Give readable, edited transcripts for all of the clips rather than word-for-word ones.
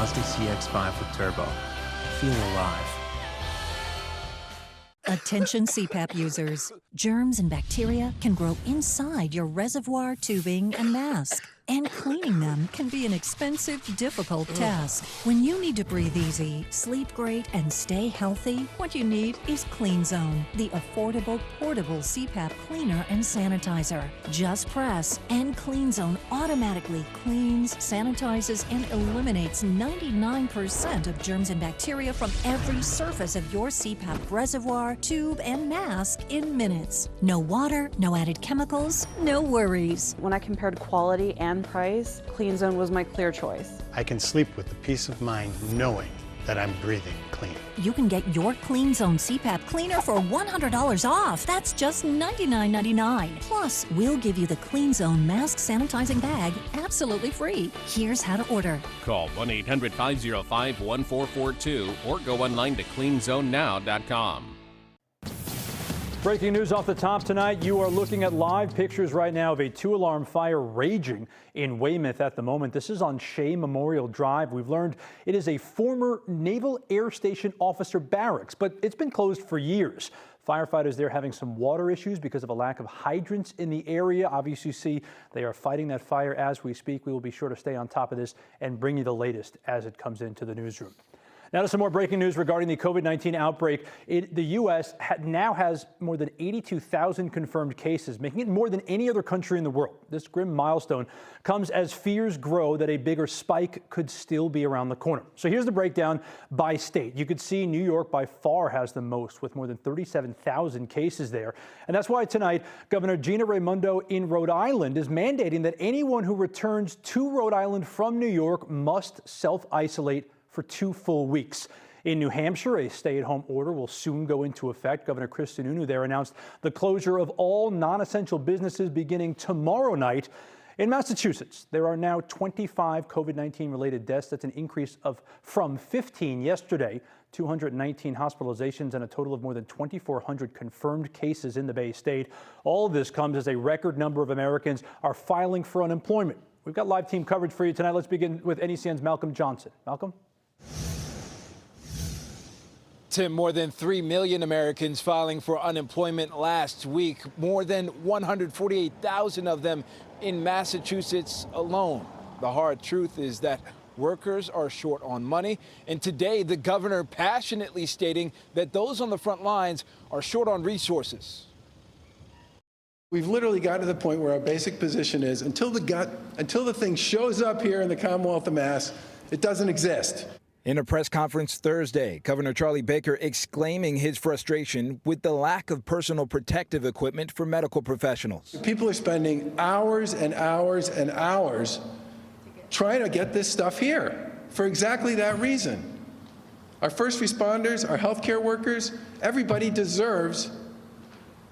Mazda CX-5 with turbo. Feel alive. Attention CPAP users. Germs and bacteria can grow inside your reservoir, tubing, and mask. And cleaning them can be an expensive, difficult task. When you need to breathe easy, sleep great, and stay healthy, what you need is CleanZone, the affordable, portable CPAP cleaner and sanitizer. Just press, and CleanZone automatically cleans, sanitizes, and eliminates 99% of germs and bacteria from every surface of your CPAP reservoir, tube, and mask in minutes. No water, no added chemicals, no worries. When I compared quality and price, CleanZone was my clear choice. I can sleep with the peace of mind knowing that I'm breathing clean. You can get your CleanZone CPAP cleaner for $100 off. That's just $99.99. Plus, we'll give you the CleanZone mask sanitizing bag absolutely free. Here's how to order. Call 1-800-505-1442 or go online to cleanzonenow.com. Breaking news off the top tonight. You are looking at live pictures right now of a 2-alarm fire raging in Weymouth at the moment. This is on Shea Memorial Drive. We've learned it is a former Naval Air Station officer barracks, but it's been closed for years. Firefighters there having some water issues because of a lack of hydrants in the area. Obviously, you see they are fighting that fire as we speak. We will be sure to stay on top of this and bring you the latest as it comes into the newsroom. Now to some more breaking news regarding the COVID-19 outbreak. The U.S. now has more than 82,000 confirmed cases, making it more than any other country in the world. This grim milestone comes as fears grow that a bigger spike could still be around the corner. So here's the breakdown by state. You could see New York by far has the most, with more than 37,000 cases there. And that's why tonight, Governor Gina Raimondo in Rhode Island is mandating that anyone who returns to Rhode Island from New York must self-isolate for 2 full weeks. In New Hampshire, a stay-at-home order will soon go into effect. Governor Chris Sununu there announced the closure of all non-essential businesses beginning tomorrow night. In Massachusetts, there are now 25 COVID-19 related deaths. That's an increase from 15 yesterday. 219 hospitalizations and a total of more than 2,400 confirmed cases in the Bay State. All of this comes as a record number of Americans are filing for unemployment. We've got live team coverage for you tonight. Let's begin with NECN's Malcolm Johnson. Malcolm? Tim, more than 3 million Americans filing for unemployment last week, more than 148,000 of them in Massachusetts alone. The hard truth is that workers are short on money, and today the governor passionately stating that those on the front lines are short on resources. We've literally gotten to the point where our basic position is until the thing shows up here in the Commonwealth of Mass, it doesn't exist. In a press conference Thursday, Governor Charlie Baker exclaiming his frustration with the lack of personal protective equipment for medical professionals. People are spending hours and hours and hours trying to get this stuff here for exactly that reason. Our first responders, our healthcare workers, everybody deserves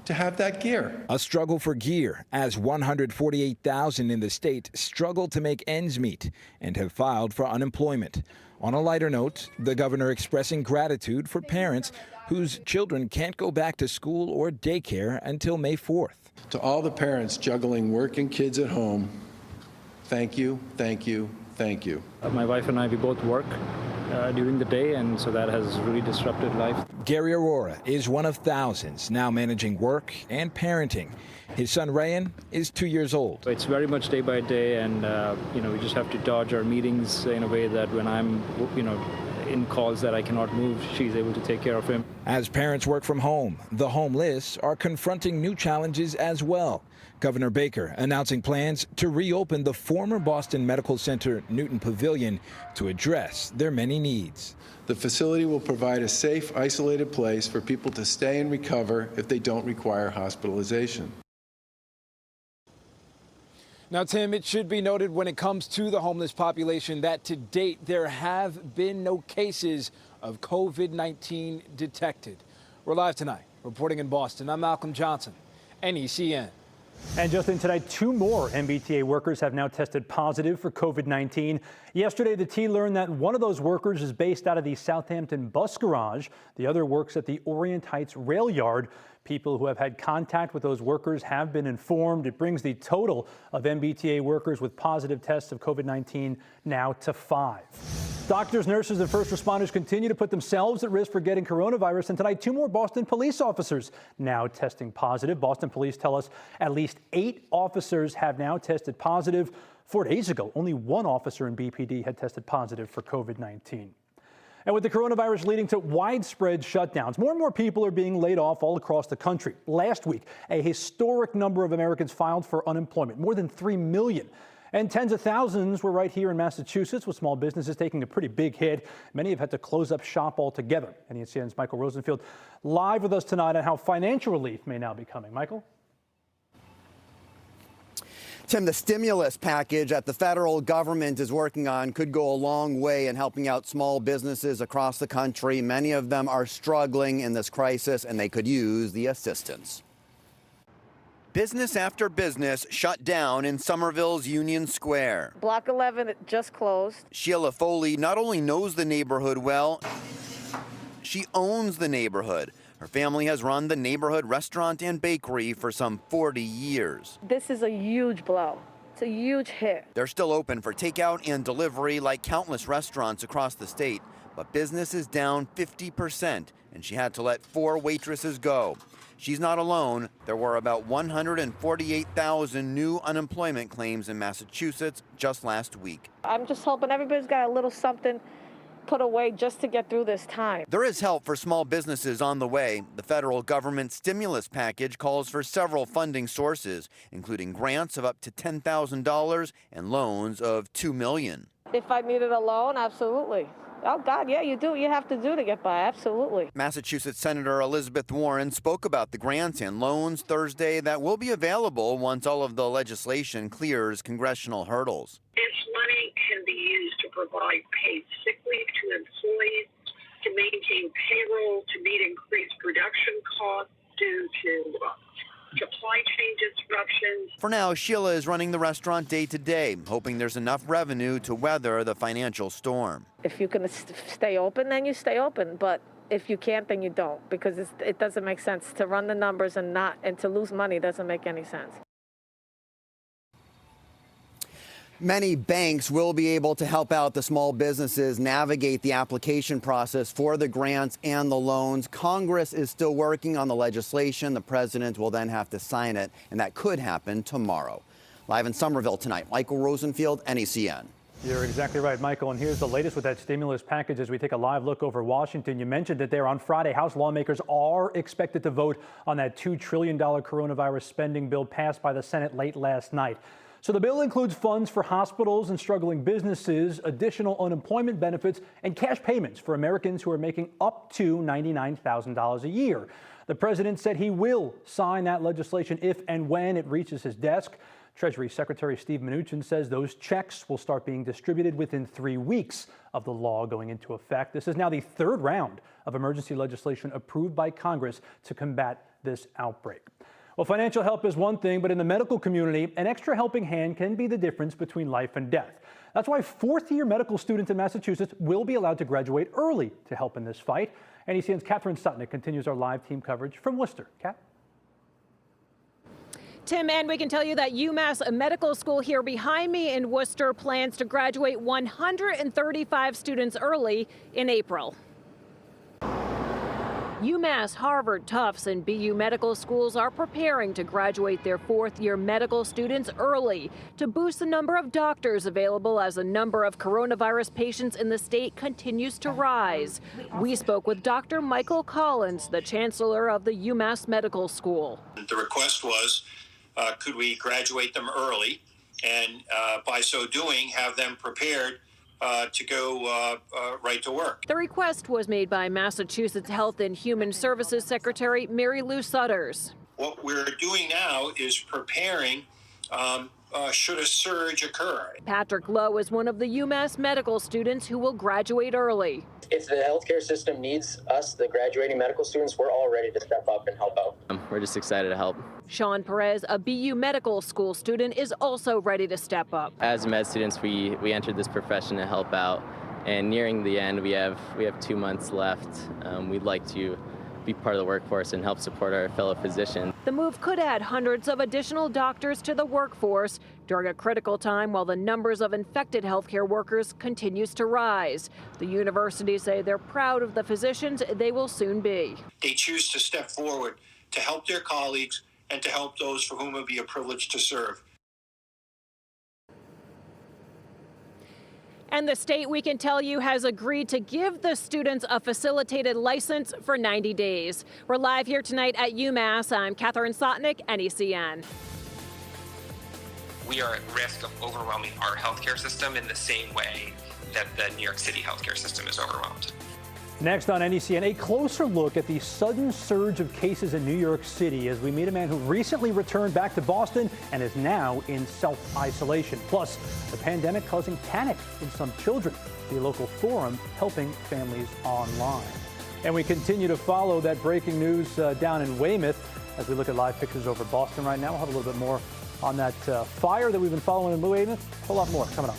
to have that gear. A struggle for gear as 148,000 in the state struggle to make ends meet and have filed for unemployment. On a lighter note, the governor expressing gratitude for parents whose children can't go back to school or daycare until May 4th. To all the parents juggling work and kids at home, thank you, thank you, thank you. My wife and I, we both work during the day, and so that has really disrupted life. Gary Aurora is one of thousands now managing work and parenting. His son Ryan is 2 years old. It's very much day by day, and we just have to dodge our meetings in a way that when I'm in calls that I cannot move, she's able to take care of him. As parents work from home, the homeless are confronting new challenges as well. Governor Baker announcing plans to reopen the former Boston Medical Center Newton Pavilion to address their many needs. The facility will provide a safe, isolated place for people to stay and recover if they don't require hospitalization. Now, Tim, it should be noted when it comes to the homeless population that to date there have been no cases of COVID-19 detected. We're live tonight, reporting in Boston. I'm Malcolm Johnson, NECN. And just in tonight, 2 more MBTA workers have now tested positive for COVID-19. Yesterday, the T learned that one of those workers is based out of the Southampton bus garage. The other works at the Orient Heights rail yard. People who have had contact with those workers have been informed. It brings the total of MBTA workers with positive tests of COVID-19 now to 5. Doctors, nurses, and first responders continue to put themselves at risk for getting coronavirus. And tonight, 2 more Boston police officers now testing positive. Boston police tell us at least 8 officers have now tested positive. 4 days ago, only 1 officer in BPD had tested positive for COVID-19. And with the coronavirus leading to widespread shutdowns, more and more people are being laid off all across the country. Last week, a historic number of Americans filed for unemployment, more than 3 million. And tens of thousands were right here in Massachusetts, with small businesses taking a pretty big hit. Many have had to close up shop altogether. NECN's Michael Rosenfield live with us tonight on how financial relief may now be coming. Michael? Tim, the stimulus package that the federal government is working on could go a long way in helping out small businesses across the country. Many of them are struggling in this crisis, and they could use the assistance. Business after business shut down in Somerville's Union Square. Block 11 just closed. Sheila Foley not only knows the neighborhood well, she owns the neighborhood. Her family has run the neighborhood restaurant and bakery for some 40 years. This is a huge blow. It's a huge hit. They're still open for takeout and delivery like countless restaurants across the state, but business is down 50%, and she had to let 4 waitresses go. She's not alone. There were about 148,000 new unemployment claims in Massachusetts just last week. I'm just hoping everybody's got a little something put away just to get through this time. There is help for small businesses on the way. The federal government stimulus package calls for several funding sources, including grants of up to $10,000 and loans of $2 million. If I needed a loan, absolutely. Oh, God, yeah, you do what you have to do to get by, absolutely. Massachusetts Senator Elizabeth Warren spoke about the grants and loans Thursday that will be available once all of the legislation clears congressional hurdles. This money can be used to provide paid sick leave to employees, to maintain payroll, to meet increased production costs due to supply chain disruptions. For now, Sheila is running the restaurant day to day, hoping there's enough revenue to weather the financial storm. If you can stay open, then you stay open. But if you can't, then you don't, because it doesn't make sense to run the numbers and to lose money doesn't make any sense. Many banks will be able to help out the small businesses navigate the application process for the grants and the loans. Congress is still working on the legislation. The president will then have to sign it, and that could happen tomorrow. Live in Somerville tonight, Michael Rosenfield, NECN. You're exactly right, Michael. And here's the latest with that stimulus package as we take a live look over Washington. You mentioned it there on Friday. House lawmakers are expected to vote on that $2 trillion coronavirus spending bill passed by the Senate late last night. So the bill includes funds for hospitals and struggling businesses, additional unemployment benefits, and cash payments for Americans who are making up to $99,000 a year. The president said he will sign that legislation if and when it reaches his desk. Treasury Secretary Steve Mnuchin says those checks will start being distributed within 3 weeks of the law going into effect. This is now the 3rd round of emergency legislation approved by Congress to combat this outbreak. Well, financial help is one thing, but in the medical community, an extra helping hand can be the difference between life and death. That's why 4th-year medical students in Massachusetts will be allowed to graduate early to help in this fight. NECN's Catherine Sutnick continues our live team coverage from Worcester. Kat? Tim, and we can tell you that UMass Medical School here behind me in Worcester plans to graduate 135 students early in April. UMass, Harvard, Tufts, and BU medical schools are preparing to graduate their 4th-year medical students early to boost the number of doctors available as the number of coronavirus patients in the state continues to rise. We spoke with Dr. Michael Collins, the chancellor of the UMass Medical School. The request was, could we graduate them early, and by so doing, have them prepared to go right to work. The request was made by Massachusetts Health and Human Services Secretary Mary Lou Sutters. What we're doing now is preparing should a surge occur. Patrick Lowe is one of the UMass medical students who will graduate early. If the healthcare system needs us, the graduating medical students, we're all ready to step up and help out. We're just excited to help. Sean Perez, a BU medical school student, is also ready to step up. As med students, we entered this profession to help out, and nearing the end, we have 2 months left. We'd like to be part of the workforce and help support our fellow physicians. The move could add hundreds of additional doctors to the workforce during a critical time while the numbers of infected healthcare workers continues to rise. The universities say they're proud of the physicians they will soon be. They choose to step forward to help their colleagues and to help those for whom it would be a privilege to serve. And the state, we can tell you, has agreed to give the students a facilitated license for 90 days. We're live here tonight at UMass. I'm Catherine Sotnick, NECN. We are at risk of overwhelming our healthcare system in the same way that the New York City healthcare system is overwhelmed. Next on NECN, a closer look at the sudden surge of cases in New York City as we meet a man who recently returned back to Boston and is now in self-isolation. Plus, the pandemic causing panic in some children. The local forum helping families online. And we continue to follow that breaking news down in Weymouth as we look at live pictures over Boston right now. We'll have a little bit more on that fire that we've been following in Weymouth. A whole lot more coming up.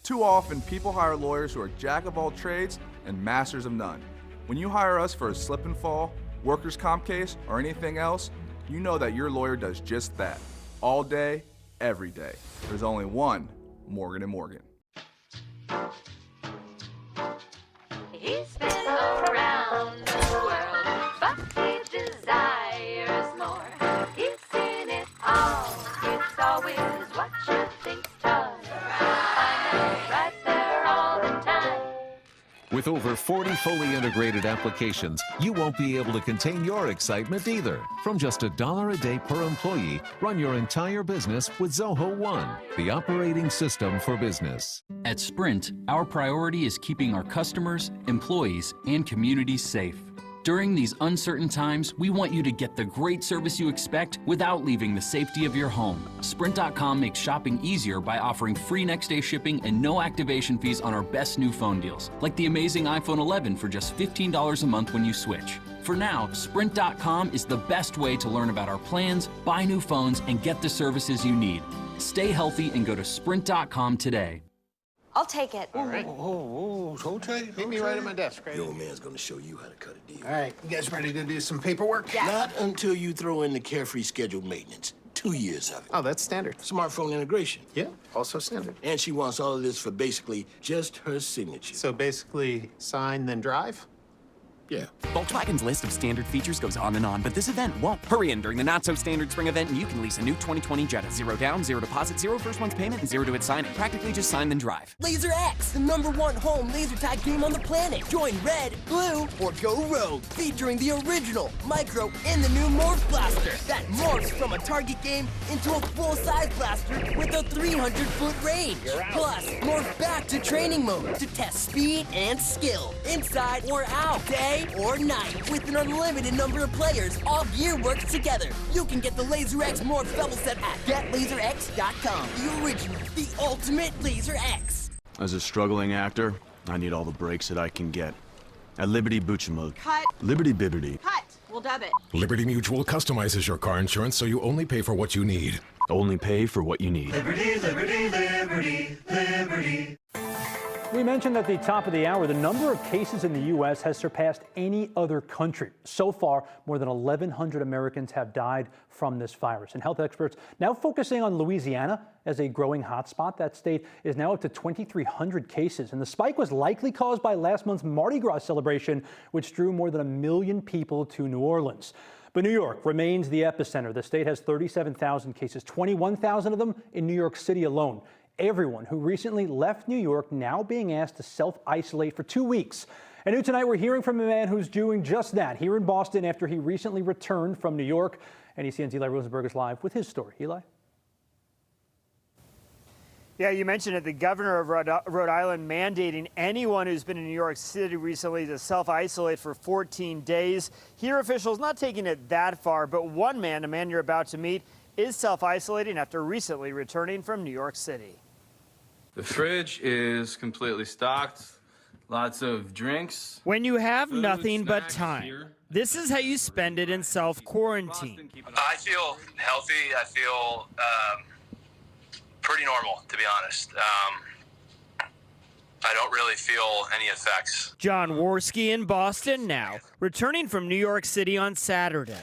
Too often, people hire lawyers who are jack of all trades and masters of none. When you hire us for a slip and fall, workers' comp case, or anything else, you know that your lawyer does just that. All day, every day. There's only one Morgan & Morgan. He's been around the world, but he desires more. He's seen it all. It's always what you think's tough. Right there all the time. With over 40 fully integrated applications, you won't be able to contain your excitement either. From just $1 a day per employee, run your entire business with Zoho One, the operating system for business. At Sprint, our priority is keeping our customers, employees, and communities safe. During these uncertain times, we want you to get the great service you expect without leaving the safety of your home. Sprint.com makes shopping easier by offering free next-day shipping and no activation fees on our best new phone deals, like the amazing iPhone 11 for just $15 a month when you switch. For now, Sprint.com is the best way to learn about our plans, buy new phones, and get the services you need. Stay healthy and go to Sprint.com today. I'll take it. All right. Hold tight. Meet me right at my desk. Right? Your old man's gonna show you how to cut a deal. All right. You guys ready to do some paperwork? Yeah. Not until you throw in the carefree scheduled maintenance. 2 years of it. Oh, that's standard. Smartphone integration. Yeah, also standard. And she wants all of this for basically just her signature. So basically, sign, then drive? Yeah. Volkswagen's list of standard features goes on and on, but this event won't. Hurry in during the not-so-standard spring event, and you can lease a new 2020 Jetta. 0 down, 0 deposit, 0 first month's payment, and 0 to its signing. Practically just sign, then drive. Laser X, the #1 home laser tag game on the planet. Join Red, Blue, or go Rogue. Featuring the original, Micro, and the new Morph Blaster. That morphs from a target game into a full-size blaster with a 300-foot range. Plus, morph back to training mode to test speed and skill. Inside or out, day or night. With an unlimited number of players, all gear works together. You can get the Laser X Morph Bevel Set at GetLaserX.com. The original, the ultimate Laser X. As a struggling actor, I need all the breaks that I can get. At Liberty Buchamug. Cut. Liberty Bibbity. Cut. We'll dub it. Liberty Mutual customizes your car insurance so you only pay for what you need. Only pay for what you need. Liberty, liberty, liberty, liberty. We mentioned at the top of the hour, the number of cases in the U.S. has surpassed any other country. So far, more than 1,100 Americans have died from this virus. And health experts now focusing on Louisiana as a growing hotspot. That state is now up to 2,300 cases. And the spike was likely caused by last month's Mardi Gras celebration, which drew more than 1 million people to New Orleans. But New York remains the epicenter. The state has 37,000 cases, 21,000 of them in New York City alone. Everyone who recently left New York now being asked to self-isolate for 2 weeks. And new tonight, we're hearing from a man who's doing just that here in Boston after he recently returned from New York. NECN's Eli Rosenberg is live with his story. Eli? Yeah, you mentioned it. The governor of Rhode Island mandating anyone who's been in New York City recently to self-isolate for 14 days. Here, officials not taking it that far, but one man, a man you're about to meet, is self-isolating after recently returning from New York City. The fridge is completely stocked. Lots of drinks. When you have food, nothing but snacks time, here. This is how you spend it in self-quarantine. I feel healthy. I feel pretty normal, to be honest. I don't really feel any effects. John Worski in Boston now, returning from New York City on Saturday.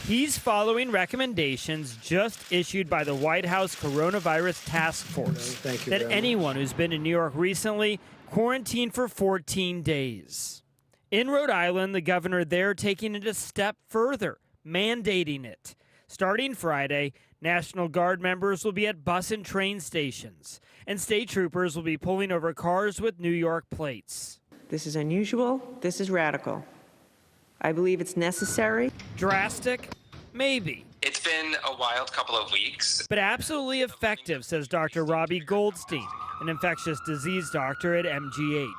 He's following recommendations just issued by the White House Coronavirus Task Force that anyone who's been to New York recently quarantine for 14 days. In Rhode Island, the governor there taking it a step further, mandating it. Starting Friday, National Guard members will be at bus and train stations, and state troopers will be pulling over cars with New York plates. This is unusual. This is radical. I believe it's necessary. Drastic? Maybe. It's been a wild couple of weeks. But absolutely effective, says Dr. Robbie Goldstein, an infectious disease doctor at MGH.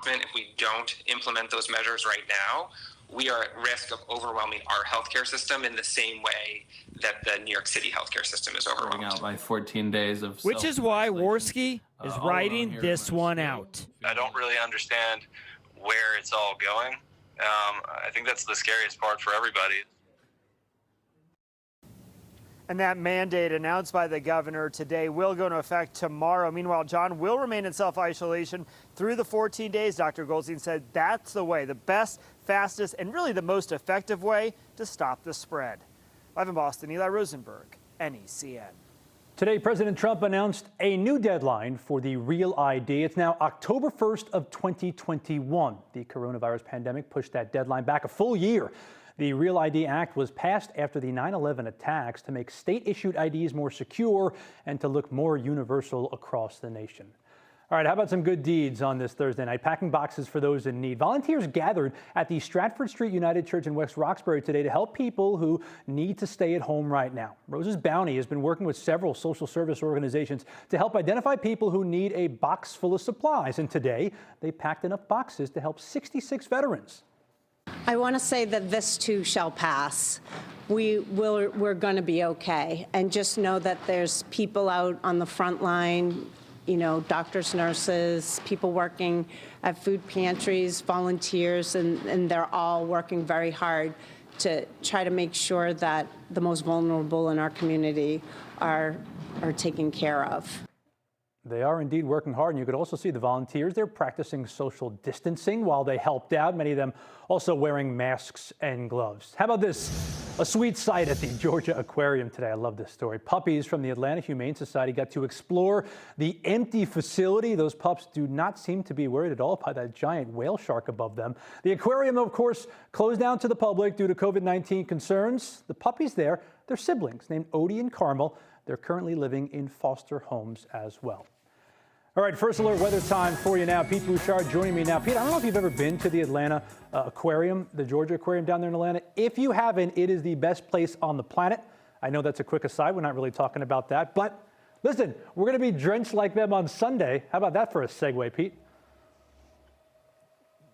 If we don't implement those measures right now, we are at risk of overwhelming our healthcare system in the same way that the New York City healthcare system is overwhelmed. Out by 14 days of Which is why Worski is riding this one out. I don't really understand where it's all going. I think that's the scariest part for everybody. And that mandate announced by the governor today will go into effect tomorrow. Meanwhile, John will remain in self-isolation through the 14 days. Dr. Goldstein said that's the way, the best, fastest, and really the most effective way to stop the spread. Live in Boston, Eli Rosenberg, NECN. Today, President Trump announced a new deadline for the Real ID. It's now October 1st of 2021. The coronavirus pandemic pushed that deadline back a full year. The Real ID Act was passed after the 9/11 attacks to make state-issued IDs more secure and to look more universal across the nation. All right, how about some good deeds on this Thursday night? Packing boxes for those in need. Volunteers gathered at the Stratford Street United Church in West Roxbury today to help people who need to stay at home right now. Rose's Bounty has been working with several social service organizations to help identify people who need a box full of supplies. And today, they packed enough boxes to help 66 veterans. I want to say that this too shall pass. We're going to be okay. And just know that there's people out on the front line, you know, doctors, nurses, people working at food pantries, volunteers, and they're all working very hard to try to make sure that the most vulnerable in our community are taken care of. They are indeed working hard, and you could also see the volunteers. They're practicing social distancing while they helped out, many of them also wearing masks and gloves. How about this? A sweet sight at the Georgia Aquarium today. I love this story. Puppies from the Atlanta Humane Society got to explore the empty facility. Those pups do not seem to be worried at all by that giant whale shark above them. The aquarium, of course, closed down to the public due to COVID-19 concerns. The puppies there, they're siblings named Odie and Carmel. They're currently living in foster homes as well. All right, first alert weather time for you now. Pete Bouchard joining me now. Pete, I don't know if you've ever been to the Atlanta Aquarium, the Georgia Aquarium down there in Atlanta. If you haven't, it is the best place on the planet. I know that's a quick aside. We're not really talking about that. But listen, we're going to be drenched like them on Sunday. How about that for a segue, Pete?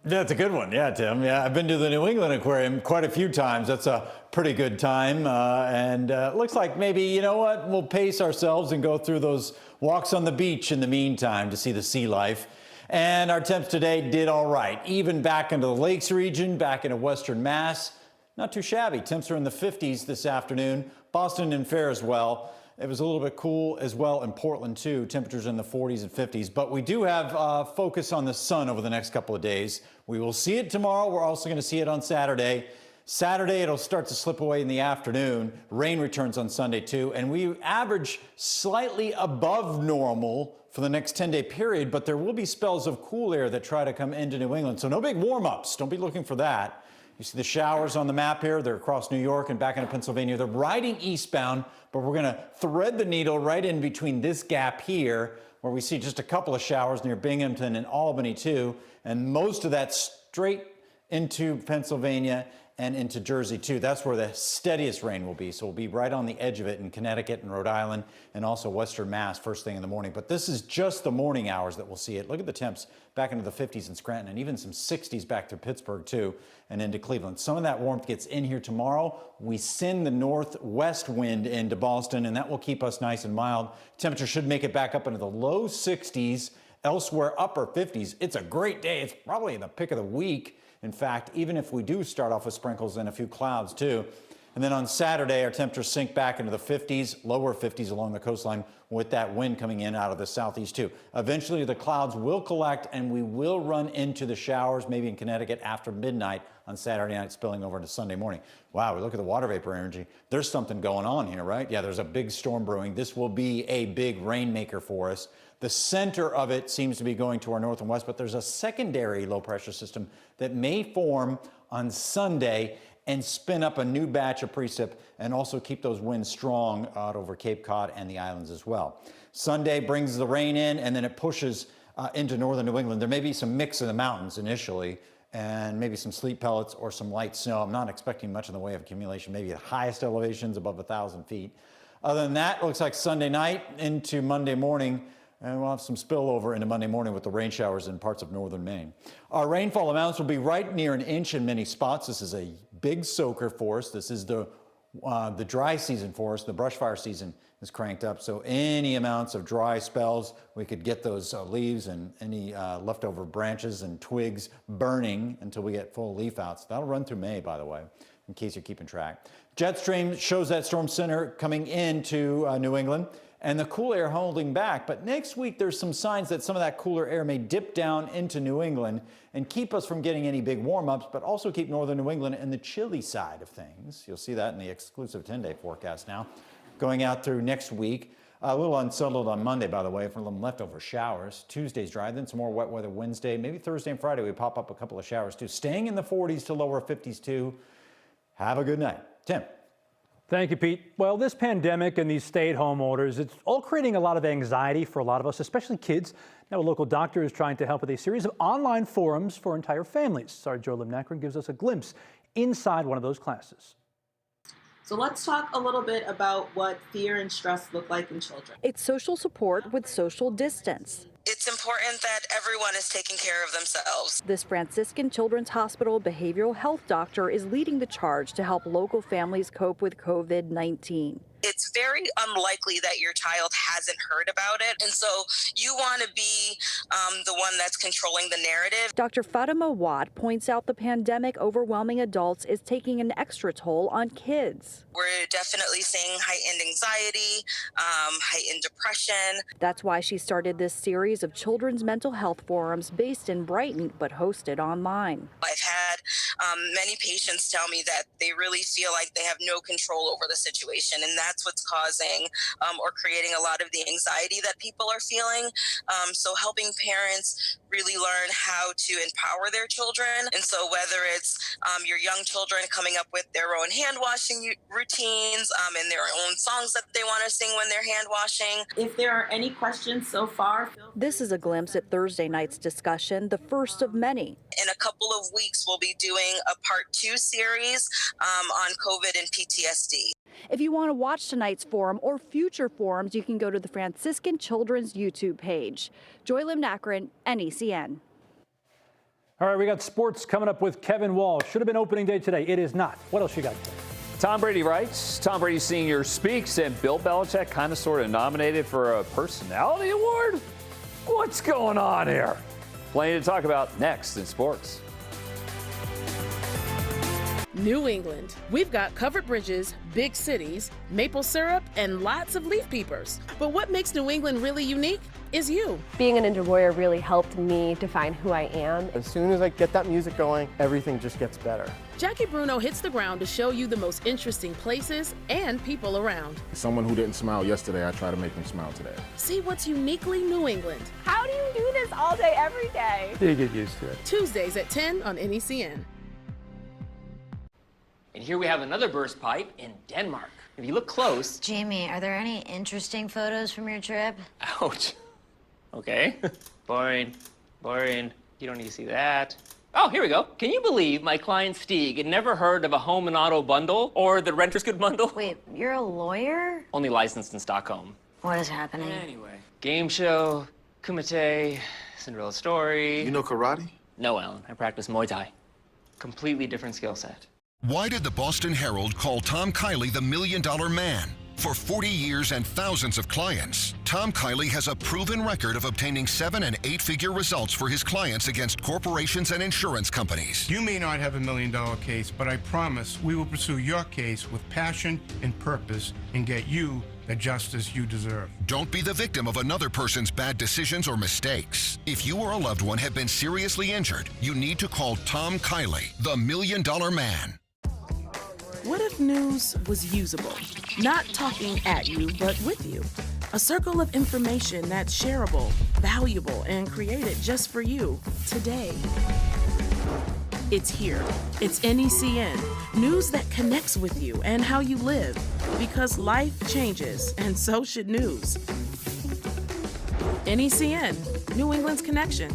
That's a good one. Yeah, Tim. Yeah, I've been to the New England Aquarium quite a few times. That's a pretty good time. And looks like maybe, you know what, we'll pace ourselves and go through those walks on the beach in the meantime to see the sea life. And our temps today did all right. Even back into the Lakes region, back into Western Mass. Not too shabby. Temps are in the 50s this afternoon. Boston and fair as well. It was a little bit cool as well in Portland, too. Temperatures in the 40s and 50s. But we do have focus on the sun over the next couple of days. We will see it tomorrow. We're also going to see it on Saturday. Saturday, it'll start to slip away in the afternoon. Rain returns on Sunday, too. And we average slightly above normal for the next 10-day period. But there will be spells of cool air that try to come into New England. So no big warm-ups. Don't be looking for that. You see the showers on the map here. They're across New York and back into Pennsylvania. They're riding eastbound, but we're going to thread the needle right in between this gap here, where we see just a couple of showers near Binghamton and Albany, too. And most of that straight into Pennsylvania and into Jersey, too. That's where the steadiest rain will be. So we'll be right on the edge of it in Connecticut and Rhode Island and also Western Mass first thing in the morning. But this is just the morning hours that we'll see it. Look at the temps back into the 50s in Scranton and even some 60s back to Pittsburgh, too, and into Cleveland. Some of that warmth gets in here tomorrow. We send the northwest wind into Boston, and that will keep us nice and mild. Temperature should make it back up into the low 60s, elsewhere upper 50s. It's a great day. It's probably the pick of the week. In fact, even if we do start off with sprinkles and a few clouds, too. And then on Saturday, our temperatures sink back into the 50s, lower 50s along the coastline with that wind coming in out of the southeast too. Eventually, the clouds will collect and we will run into the showers, maybe in Connecticut after midnight on Saturday night, spilling over into Sunday morning. Wow, we look at the water vapor energy. There's something going on here, right? Yeah, there's a big storm brewing. This will be a big rainmaker for us. The center of it seems to be going to our north and west, but there's a secondary low pressure system that may form on Sunday and spin up a new batch of precip and also keep those winds strong out over Cape Cod and the islands as well. Sunday brings the rain in and then it pushes into northern New England. There may be some mix in the mountains initially and maybe some sleet pellets or some light snow. I'm not expecting much in the way of accumulation, maybe at highest elevations above 1,000 feet. Other than that, it looks like Sunday night into Monday morning, and we'll have some spillover into Monday morning with the rain showers in parts of northern Maine. Our rainfall amounts will be right near an inch in many spots. This is a big soaker for us. This is the dry season for us. The brush fire season is cranked up. So any amounts of dry spells, we could get those leaves and any leftover branches and twigs burning until we get full leaf outs. That'll run through May, by the way, in case you're keeping track. Jet stream shows that storm center coming into New England and the cool air holding back. But next week, there's some signs that some of that cooler air may dip down into New England and keep us from getting any big warm-ups, but also keep northern New England in the chilly side of things. You'll see that in the exclusive 10-day forecast now. Going out through next week, a little unsettled on Monday, by the way, for some leftover showers. Tuesday's dry, then some more wet weather Wednesday. Maybe Thursday and Friday, we pop up a couple of showers too. Staying in the 40s to lower 50s too. Have a good night. Tim. Thank you, Pete. Well, this pandemic and these stay-at-home orders, it's all creating a lot of anxiety for a lot of us, especially kids. Now, a local doctor is trying to help with a series of online forums for entire families. Our Jolim Necn gives us a glimpse inside one of those classes. So let's talk a little bit about what fear and stress look like in children. It's social support with social distance. It's important that everyone is taking care of themselves. This Franciscan Children's Hospital behavioral health doctor is leading the charge to help local families cope with COVID-19. It's very unlikely that your child hasn't heard about it. And so you want to be the one that's controlling the narrative. Dr. Fatima Watt points out the pandemic overwhelming adults is taking an extra toll on kids. We're definitely seeing heightened anxiety, heightened depression. That's why she started this series of children's mental health forums based in Brighton, but hosted online. I've had many patients tell me that they really feel like they have no control over the situation, and that's what's causing or creating a lot of the anxiety that people are feeling. So helping parents really learn how to empower their children. And so whether it's your young children coming up with their own hand washing routines and their own songs that they want to sing when they're hand washing. If there are any questions so far, this is a glimpse at Thursday night's discussion, the first of many. In a couple of weeks, we'll be doing a part 2 series on COVID and PTSD. If you want to watch tonight's forum or future forums, you can go to the Franciscan Children's YouTube page. Jolim Necn, NECN. All right, we got sports coming up with Kevin Wall. Should have been opening day today. It is not. What else you got today? Tom Brady writes, Tom Brady Sr. speaks, and Bill Belichick kind of sort of nominated for a personality award? What's going on here? Plenty to talk about next in sports. New England. We've got covered bridges, big cities, maple syrup, and lots of leaf peepers. But what makes New England really unique is you. Being an Ninja Warrior really helped me define who I am. As soon as I get that music going, everything just gets better. Jackie Bruno hits the ground to show you the most interesting places and people around. Someone who didn't smile yesterday, I try to make them smile today. See what's uniquely New England. How do you do this all day, every day? You get used to it. Tuesdays at 10 on NECN. And here we have another burst pipe in Denmark. If you look close... Jamie, are there any interesting photos from your trip? Ouch. Okay. Boring. Boring. You don't need to see that. Oh, here we go. Can you believe my client Stieg had never heard of a home and auto bundle or the renter's good bundle? Wait, you're a lawyer? Only licensed in Stockholm. What is happening? Anyway. Game show, Kumite, Cinderella story. You know karate? No, Ellen. I practice Muay Thai. Completely different skill set. Why did the Boston Herald call Tom Kiley the $1 Million Man? For 40 years and thousands of clients, Tom Kiley has a proven record of obtaining 7- and 8-figure results for his clients against corporations and insurance companies. You may not have $1 million case, but I promise we will pursue your case with passion and purpose and get you the justice you deserve. Don't be the victim of another person's bad decisions or mistakes. If you or a loved one have been seriously injured, you need to call Tom Kiley, the $1 Million Man. What if news was usable? Not talking at you, but with you. A circle of information that's shareable, valuable, and created just for you today. It's here. It's Necn. News that connects with you and how you live. Because life changes, and so should news. Necn, New England's connection.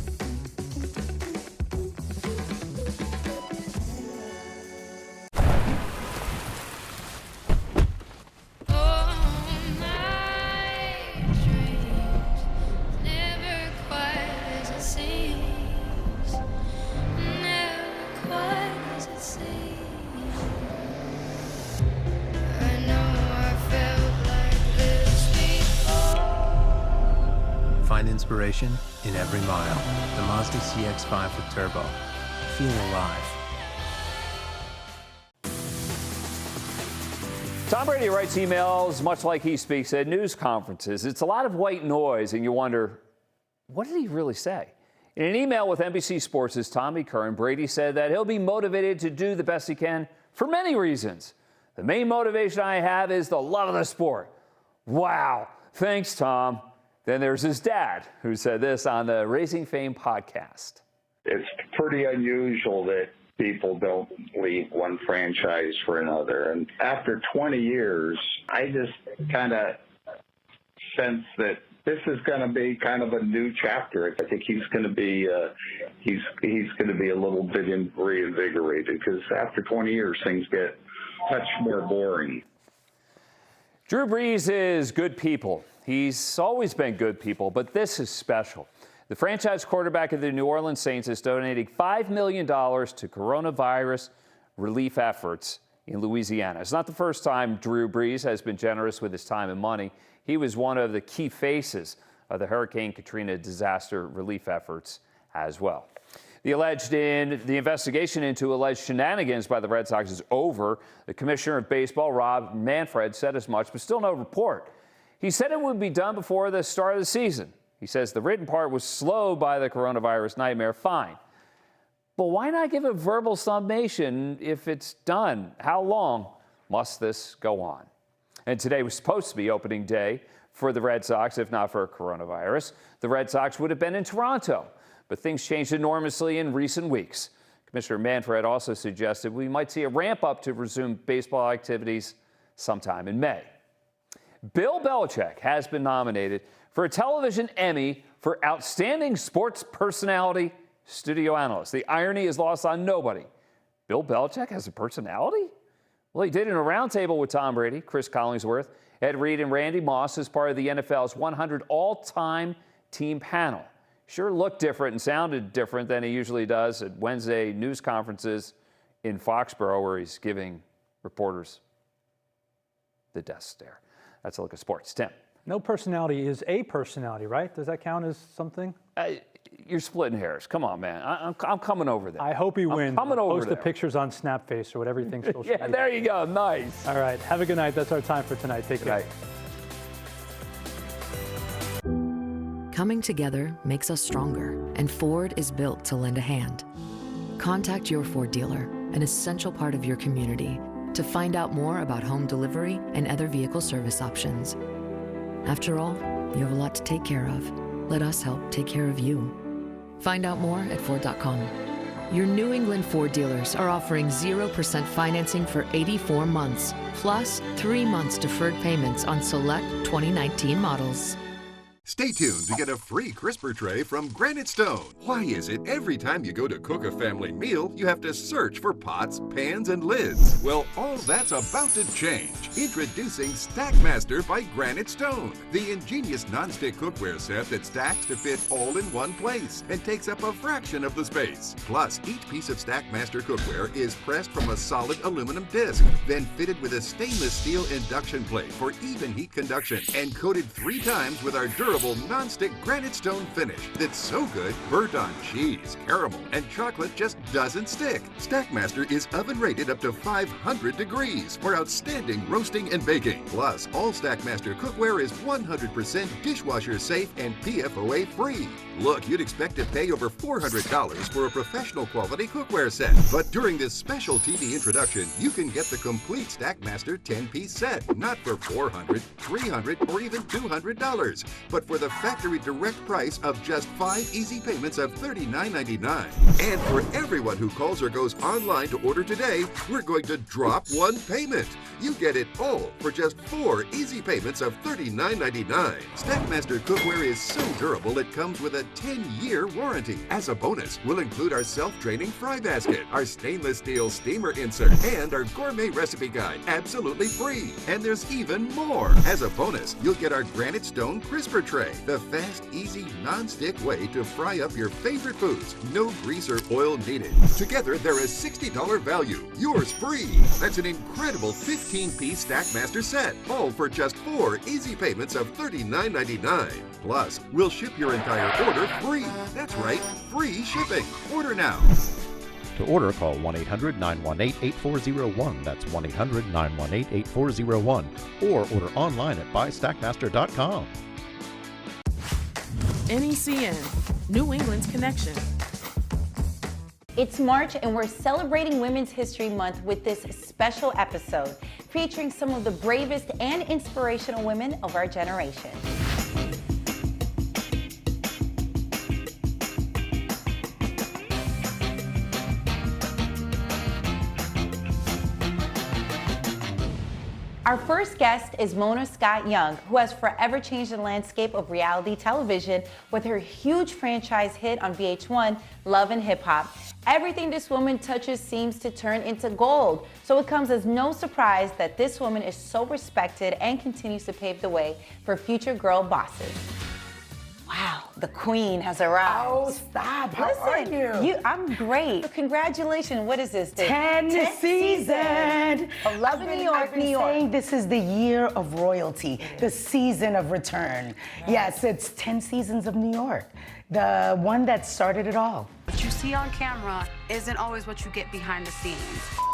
Find inspiration in every mile. The Mazda CX-5 with Turbo. Feel alive. Tom Brady writes emails much like he speaks at news conferences. It's a lot of white noise, and you wonder, what did he really say? In an email with NBC Sports' Tommy Curran, Brady said that he'll be motivated to do the best he can for many reasons. The main motivation I have is the love of the sport. Wow. Thanks, Tom. Then there's his dad, who said this on the Raising Fame podcast. It's pretty unusual that people don't leave one franchise for another. And after 20 years, I just kind of sense that this is going to be kind of a new chapter. I think he's going to be he's going to be a little bit reinvigorated, because after 20 years, things get much more boring. Drew Brees is good people. He's always been good people, but this is special. The franchise quarterback of the New Orleans Saints is donating $5 million to coronavirus relief efforts in Louisiana. It's not the first time Drew Brees has been generous with his time and money. He was one of the key faces of the Hurricane Katrina disaster relief efforts as well. The investigation into alleged shenanigans by the Red Sox is over. The commissioner of baseball, Rob Manfred, said as much, but still no report. He said it would be done before the start of the season. He says the written part was slowed by the coronavirus nightmare. Fine. But why not give a verbal summation if it's done? How long must this go on? And today was supposed to be opening day for the Red Sox, if not for coronavirus. The Red Sox would have been in Toronto, but things changed enormously in recent weeks. Commissioner Manfred also suggested we might see a ramp up to resume baseball activities sometime in May. Bill Belichick has been nominated for a television Emmy for Outstanding Sports Personality Studio Analyst. The irony is lost on nobody. Bill Belichick has a personality? Well, he did in a roundtable with Tom Brady, Chris Collingsworth, Ed Reed, and Randy Moss as part of the NFL's 100 all-time team panel. Sure looked different and sounded different than he usually does at Wednesday news conferences in Foxborough, where he's giving reporters the death stare. That's a look at sports. Tim. No personality is a personality, right? Does that count as something? You're splitting hairs. Come on, man. I'm coming over there. I hope he wins. Coming over Post there. the pictures on Snapface or whatever you think social media. Yeah, there you go. Nice. All right. Have a good night. That's our time for tonight. Take care. Coming together makes us stronger, and Ford is built to lend a hand. Contact your Ford dealer, an essential part of your community, to find out more about home delivery and other vehicle service options. After all, you have a lot to take care of. Let us help take care of you. Find out more at Ford.com. Your New England Ford dealers are offering 0% financing for 84 months, plus 3 months deferred payments on select 2019 models. Stay tuned to get a free crisper tray from Granite Stone. Why is it every time you go to cook a family meal, you have to search for pots, pans, and lids? Well, all that's about to change. Introducing Stackmaster by Granite Stone, the ingenious non-stick cookware set that stacks to fit all in one place and takes up a fraction of the space. Plus, each piece of Stackmaster cookware is pressed from a solid aluminum disc, then fitted with a stainless steel induction plate for even heat conduction and coated 3 times with our durable non-stick Granite Stone finish that's so good, burnt on cheese, caramel, and chocolate just doesn't stick. Stackmaster is oven rated up to 500 degrees for outstanding roasting and baking. Plus, all Stackmaster cookware is 100% dishwasher safe and PFOA free. Look, you'd expect to pay over $400 for a professional quality cookware set. But during this special TV introduction, you can get the complete Stackmaster 10-piece set, not for $400, $300, or even $200, but for the factory direct price of just 5 easy payments of $39.99. And for everyone who calls or goes online to order today, we're going to drop 1 payment. You get it all for just 4 easy payments of $39.99. Stackmaster cookware is so durable it comes with a 10-year warranty. As a bonus, we'll include our self-draining fry basket, our stainless steel steamer insert, and our gourmet recipe guide absolutely free. And there's even more. As a bonus, you'll get our Granite Stone crisper tray, the fast, easy, non-stick way to fry up your favorite foods. No grease or oil needed. Together, they're a $60 value. Yours free. That's an incredible 15-piece Stackmaster set, all for just 4 easy payments of $39.99. Plus, we'll ship your entire order free. That's right, free shipping. Order now. To order, call 1-800-918-8401. That's 1-800-918-8401. Or order online at buystackmaster.com. Necn, New England's connection. It's March and we're celebrating Women's History Month with this special episode featuring some of the bravest and inspirational women of our generation. Our first guest is Mona Scott Young, who has forever changed the landscape of reality television with her huge franchise hit on VH1, Love and Hip Hop. Everything this woman touches seems to turn into gold, so it comes as no surprise that this woman is so respected and continues to pave the way for future girl bosses. Wow, the queen has arrived. Oh, stop. How are you? I'm great. Congratulations. What is this? 10th season of Love in New York, I've been saying this is the year of royalty, the season of return. Yes, it's 10 seasons of New York, the one that started it all. What you see on camera isn't always what you get behind the scenes.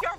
You're a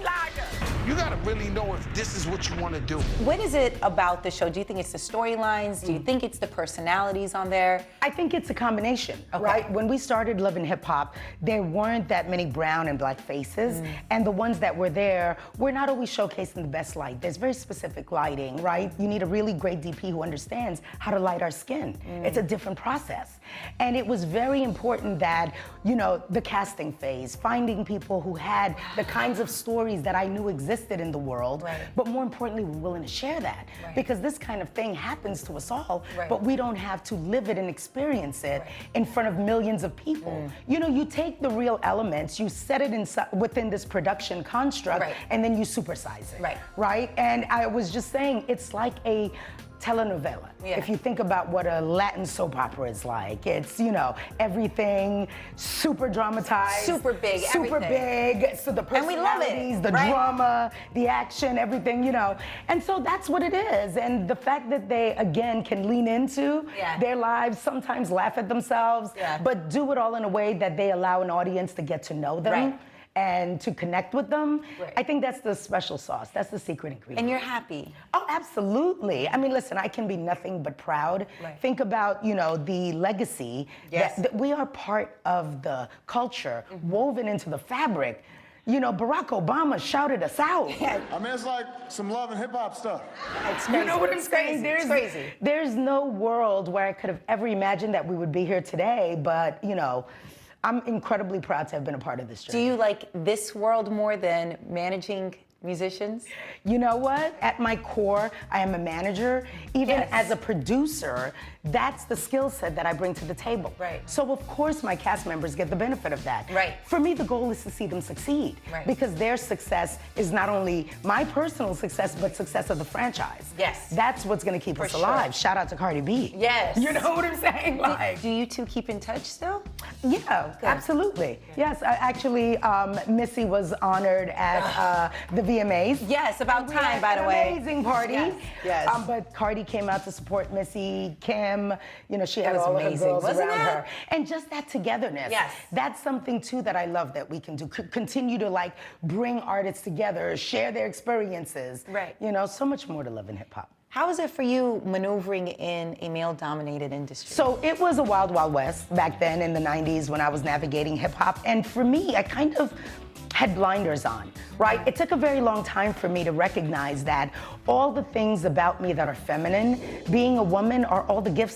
liar. You gotta really know if this is what you want to do. What is it about the show? Do you think it's the storylines? Do you think it's the personalities on there? I think it's a combination, right? When we started Love and Hip Hop, there weren't that many brown and black faces, and the ones that were there were not always showcasing the best light. There's very specific lighting, right? You need a really great DP who understands how to light our skin. It's a different process. And it was very important that, you know, the casting phase, finding people who had the kinds of stories that I knew existed in the world, but more importantly, were willing to share that. Because this kind of thing happens to us all, but we don't have to live it and experience it in front of millions of people. You know, you take the real elements, you set it within this production construct, and then you supersize it, right? And I was just saying, it's like a telenovela. If you think about what a Latin soap opera is like, it's, you know, everything super dramatized. Super big, super big. So the personalities, the drama, the action, everything, you know. And so that's what it is. And the fact that they, again, can lean into their lives, sometimes laugh at themselves, but do it all in a way that they allow an audience to get to know them. And to connect with them, I think that's the special sauce. That's the secret ingredient. And you're happy? Oh, absolutely. I mean, listen, I can be nothing but proud. Think about, you know, the legacy that we are part of the culture woven into the fabric. You know, Barack Obama shouted us out. I mean, it's like some Love and Hip Hop stuff. It's crazy. You know what I'm saying? There's no world where I could have ever imagined that we would be here today, but, you know, I'm incredibly proud to have been a part of this journey. Do you like this world more than managing musicians? You know what? At my core, I am a manager. Even as a producer, that's the skill set that I bring to the table. Right. So of course my cast members get the benefit of that. Right. For me, the goal is to see them succeed. Right. Because their success is not only my personal success, but success of the franchise. Yes. That's what's gonna keep us alive. Shout out to Cardi B. Yes. You know what I'm saying? Like, do you two keep in touch still? Yeah, absolutely. Yes, actually, Missy was honored at the VMAs. Yes, about time, by the way. Amazing party. Yes. But Cardi came out to support Missy. Kim, you know, she had It was all amazing, of the girls wasn't around it? her. And just that togetherness. Yes. That's something, too, that I love that we can do. Continue to, like, bring artists together, share their experiences. Right. You know, so much more to love in hip-hop. How is it for you maneuvering in a male-dominated industry? So it was a wild, wild west back then in the 90s when I was navigating hip-hop. And for me, I kind of had blinders on, right? It took a very long time for me to recognize that all the things about me that are feminine, being a woman, are all the gifts